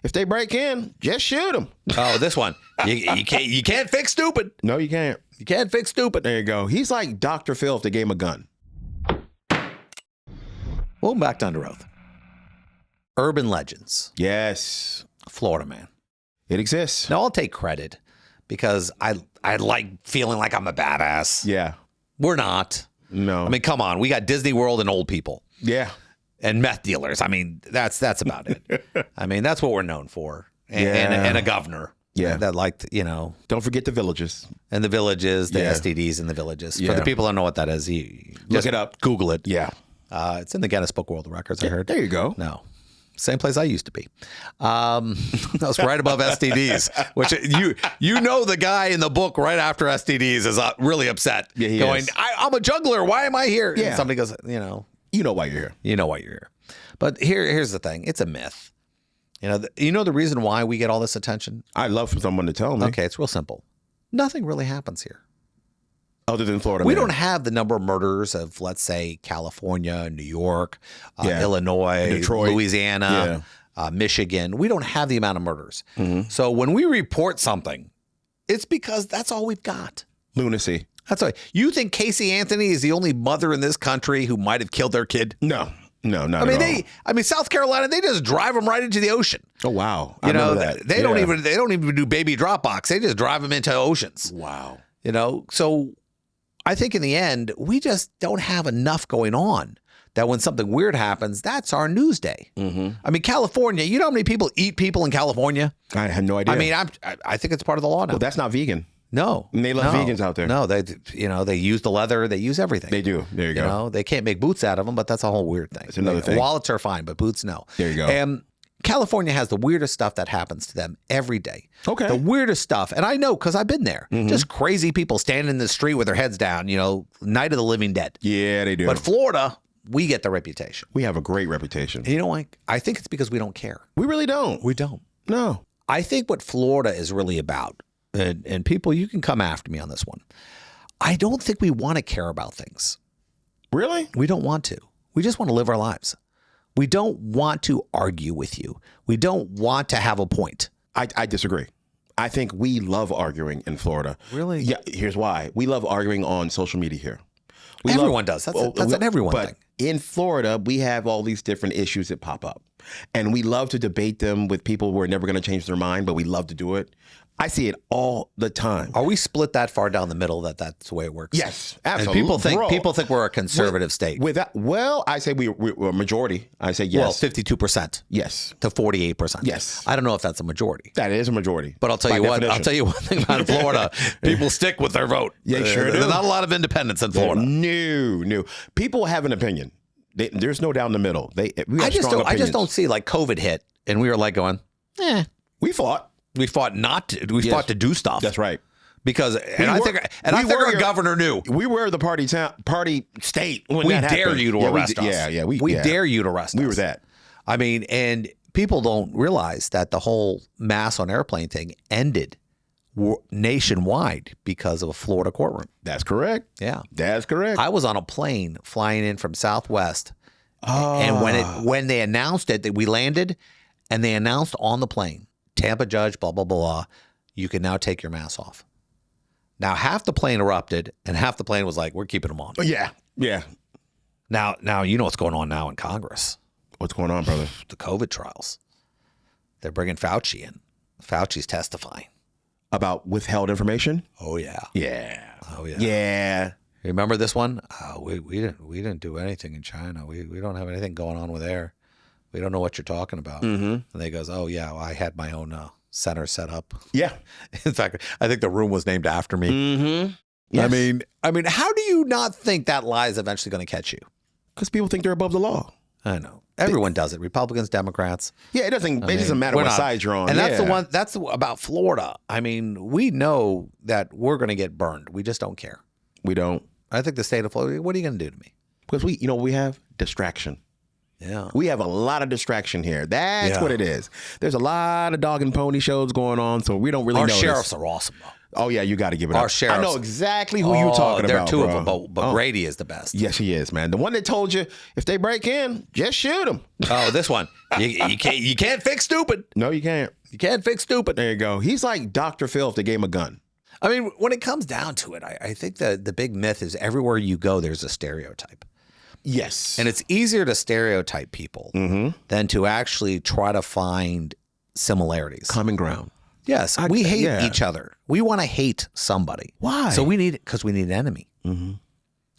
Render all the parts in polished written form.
If they break in, just shoot them. Oh, this one. You can't fix stupid. No, you can't. You can't fix stupid. There you go. He's like Dr. Phil if they gave him a gun. Well, back to Under Oath. Urban legends. Yes. Florida man. It exists. Now, I'll take credit because I like feeling like I'm a badass. Yeah. We're not. No. I mean, come on. We got Disney World and old people. Yeah. And meth dealers. I mean, that's about it. I mean, that's what we're known for. And a governor. Yeah. That liked, Don't forget the villages. and the villages, the Yeah. STDs in the villages. For Yeah. the people who don't know what that is, you Look just it up. Google it. Yeah. It's in the Guinness Book World Records, I heard. There you go. No. Same place I used to be. I was right above STDs, which you know the guy in the book right after STDs is really upset. Yeah, he going, is. I'm a juggler. Why am I here? Yeah. And somebody goes, You know why you're here. you know why you're here. But here's the thing. It's a myth. You know the reason why we get all this attention? I'd love for someone to tell me. Okay, it's real simple. Nothing really happens here. Other than Florida. We man. don't have the number of murders of, let's say, California, New York, Yeah. Illinois, Detroit. Louisiana, Michigan. We don't have the amount of murders. Mm-hmm. So when we report something, it's because that's all we've got. Lunacy. That's all. You think Casey Anthony is the only mother in this country who might have killed their kid? No, not I mean, at all. South Carolina, they just drive them right into the ocean. Oh, wow. You know, that. they don't even do baby drop box. They just drive them into oceans. Wow. So I think in the end, we just don't have enough going on that when something weird happens, that's our news day. Mm-hmm. I mean, California, you know how many people eat people in California? I had no idea. I mean, I think it's part of the law now. well, that's not vegan. No. And they love vegans out there. No, they use the leather. They use everything. They do. There you go. They can't make boots out of them, but that's a whole weird thing. That's another thing. Wallets are fine, but boots, no. There you go. And California has the weirdest stuff that happens to them every day. Okay. The weirdest stuff. And I know because I've been there. Mm-hmm. Just crazy people standing in the street with their heads down, night of the living dead. Yeah, they do. But Florida, we get the reputation. we have a great reputation. And you know what? I think it's because we don't care. We really don't. We don't. No. I think what Florida is really about, and people, you can come after me on this one. I don't think we want to care about things. Really? We don't want to. We just want to live our lives. We don't want to argue with you. We don't want to have a point. I disagree. I think we love arguing in Florida. Really? Yeah. Here's why. We love arguing on social media here. Everyone does. That's an everyone but thing. in Florida, we have all these different issues that pop up. And we love to debate them with people who are never going to change their mind, but we love to do it. I see it all the time. Are we split that far down the middle that's the way it works? Yes, And absolutely. people think we're a conservative state. With that, well, I say we're a majority. I say yes. Well, 52% Yes. to 48%. Yes. I don't know if that's a majority. That is a majority. But I'll tell by you what. definition. I'll tell you one thing about Florida. People stick with their vote. Yeah, sure do. There's not a lot of independents in Florida. No. People have an opinion. There's no down the middle. We have I just strong don't see like COVID hit and we were like going, We fought. we fought fought to do stuff. That's right. Because I think our governor knew. We were the party state when We that dare happened. you to arrest us. Yeah. We dare you to arrest us. We were that. I mean, and people don't realize that the whole mask on airplane thing ended nationwide because of a Florida courtroom. That's correct. Yeah. That's correct. I was on a plane flying in from Southwest. And when they announced it, that we landed and they announced on the plane, Tampa judge, blah, blah, blah, you can now take your mask off. Now, half the plane erupted and half the plane was like, we're keeping them on. Yeah. Now, you know what's going on now in Congress. What's going on, brother? The COVID trials. They're bringing Fauci in. Fauci's testifying. About withheld information? Oh, yeah. Yeah. Oh, yeah. Yeah. Remember this one? We didn't do anything in China. We don't have anything going on with there. We don't know what you're talking about. Mm-hmm. And they goes, oh, yeah, well, I had my own center set up. Yeah. In fact, I think the room was named after me. Mm-hmm. Yes. I mean, how do you not think that lie is eventually going to catch you? Because people think they're above the law. I know. Everyone does it. Republicans, Democrats. Yeah, it doesn't matter what side you're on. And that's about Florida. I mean, we know that we're going to get burned. We just don't care. We don't. I think the state of Florida, what are you going to do to me? Because we have distraction. Yeah. We have a lot of distraction here. That's what it is. There's a lot of dog and pony shows going on, so we don't really know. Our sheriffs are awesome, though. Oh yeah, you got to give it Our up. sheriffs. I know exactly who you're talking there about. are two bro. of them, but Grady is the best. Yes, he is, man. The one that told you if they break in, just shoot them. Oh, this one. You can't fix stupid. No, you can't. You can't fix stupid. There you go. He's like Dr. Phil if they gave him a gun. I mean, when it comes down to it, I think the big myth is everywhere you go, there's a stereotype. Yes. And it's easier to stereotype people than to actually try to find similarities. Common ground. Yes, we hate each other. We want to hate somebody. Why? So we need because we need an enemy.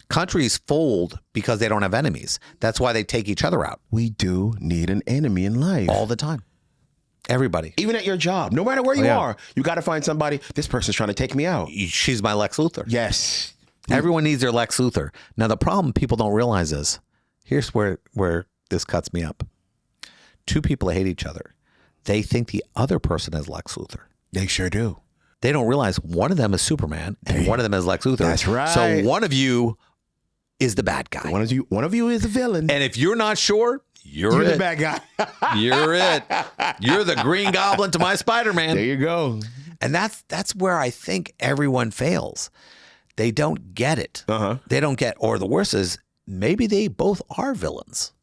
Countries fold because they don't have enemies. That's why they take each other out We do need an enemy in life. all the time. Everybody. Even at your job, no matter where you are, you got to find somebody. This person's trying to take me out. She's my Lex Luthor. Yes. Everyone needs their Lex Luthor. Now, the problem people don't realize is, here's where this cuts me up. Two people hate each other. They think the other person is Lex Luthor. They sure do. They don't realize one of them is Superman and one of them is Lex Luthor. That's right. So one of you is the bad guy. One of you is a villain. And if you're not sure, you're the it. bad guy. You're it. You're the Green Goblin to my Spider-Man. There you go. And that's where I think everyone fails. They don't get it. They don't get, or the worst is maybe they both are villains.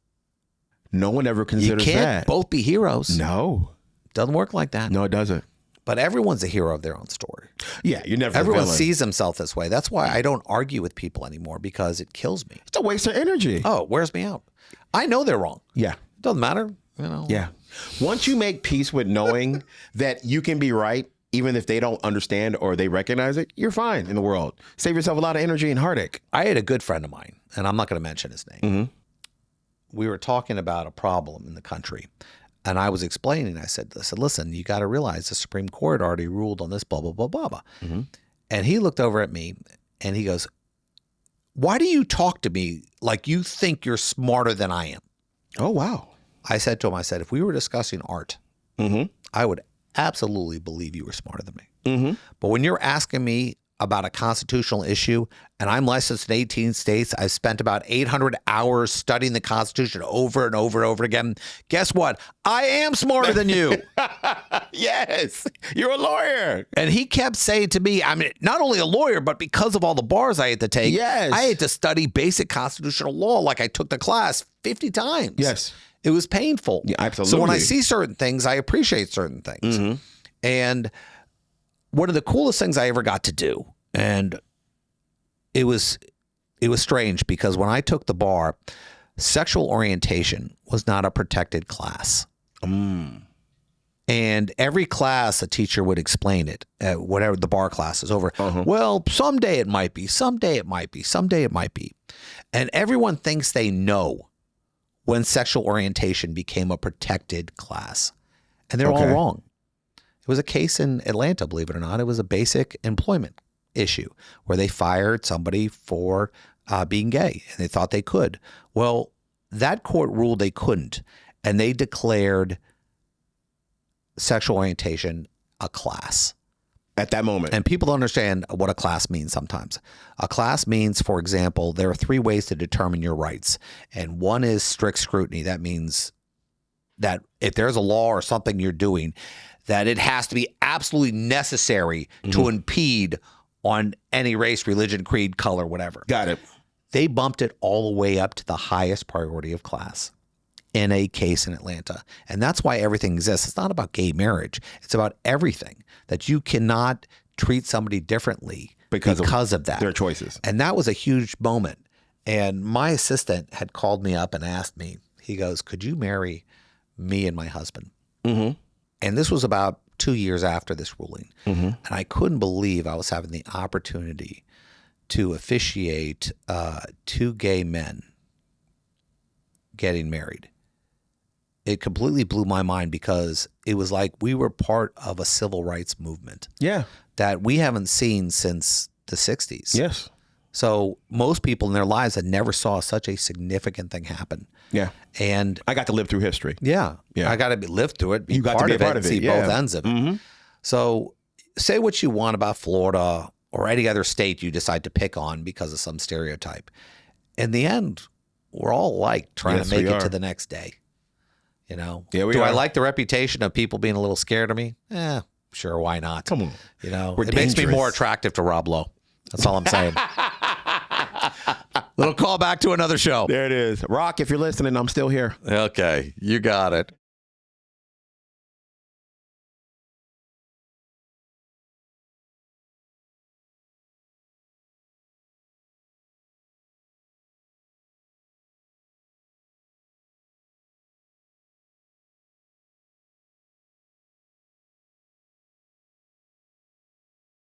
No one ever considers You can't that. both be heroes. No. Doesn't work like that. No, it doesn't. But everyone's a hero of their own story. Yeah, you're never Everyone a villain. sees himself this way. That's why I don't argue with people anymore because it kills me. It's a waste of energy. Oh, it wears me out. I know they're wrong. Yeah. Doesn't matter. You know. Yeah. Once you make peace with knowing that you can be right, even if they don't understand or they recognize it, you're fine in the world. Save yourself a lot of energy and heartache. I had a good friend of mine, and I'm not going to mention his name. We were talking about a problem in the country, and I was explaining. I said, listen, you got to realize the Supreme Court already ruled on this, blah, blah, blah, blah, blah. And he looked over at me, and he goes, why do you talk to me like you think you're smarter than I am? Oh, wow. I said to him, if we were discussing art, I would absolutely believe you were smarter than me. But when you're asking me about a constitutional issue, and I'm licensed in 18 states, I've spent about 800 hours studying the Constitution over and over and over again. Guess what? I am smarter than you. Yes. You're a lawyer. And he kept saying to me, I mean, not only a lawyer, but because of all the bars I had to take, Yes. I had to study basic constitutional law like I took the class 50 times. Yes. It was painful. Yeah, absolutely. So when I see certain things, I appreciate certain things. And one of the coolest things I ever got to do, and it was strange because when I took the bar, sexual orientation was not a protected class. And every class, a teacher would explain it, whatever the bar class is over. Well, someday it might be, someday it might be, someday it might be. And everyone thinks they know when sexual orientation became a protected class. And they're all wrong. It was a case in Atlanta, believe it or not. It was a basic employment issue where they fired somebody for being gay, and they thought they could. Well, that court ruled they couldn't, and they declared sexual orientation a class. At that moment. And people don't understand what a class means sometimes. A class means, for example, there are 3 ways to determine your rights. And one is strict scrutiny. That means that if there's a law or something you're doing, that it has to be absolutely necessary to impede on any race, religion, creed, color, whatever. Got it. They bumped it all the way up to the highest priority of class in a case in Atlanta. And that's why everything exists. It's not about gay marriage. It's about everything, that you cannot treat somebody differently because of that. Their choices. And that was a huge moment. And my assistant had called me up and asked me, he goes, could you marry me and my husband? And this was about 2 years after this ruling. And I couldn't believe I was having the opportunity to officiate 2 gay men getting married. It completely blew my mind because it was like we were part of a civil rights movement that we haven't seen since the 60s. Yes. So most people in their lives had never saw such a significant thing happen. Yeah. And I got to live through history. yeah. I got to live through it, be You got to part be a of it, part and of it, see yeah. both ends of it. So say what you want about Florida or any other state you decide to pick on because of some stereotype. In the end, we're all alike trying Yes, to make we it to are. the next day. You know, Yeah, we do I are. like the reputation of people being a little scared of me? sure, why not? Come on. You know, We're it makes me dangerous. more attractive to Rob Lowe. That's all I'm saying. Little call back to another show. There it is. Rock, if you're listening, I'm still here. Okay, you got it.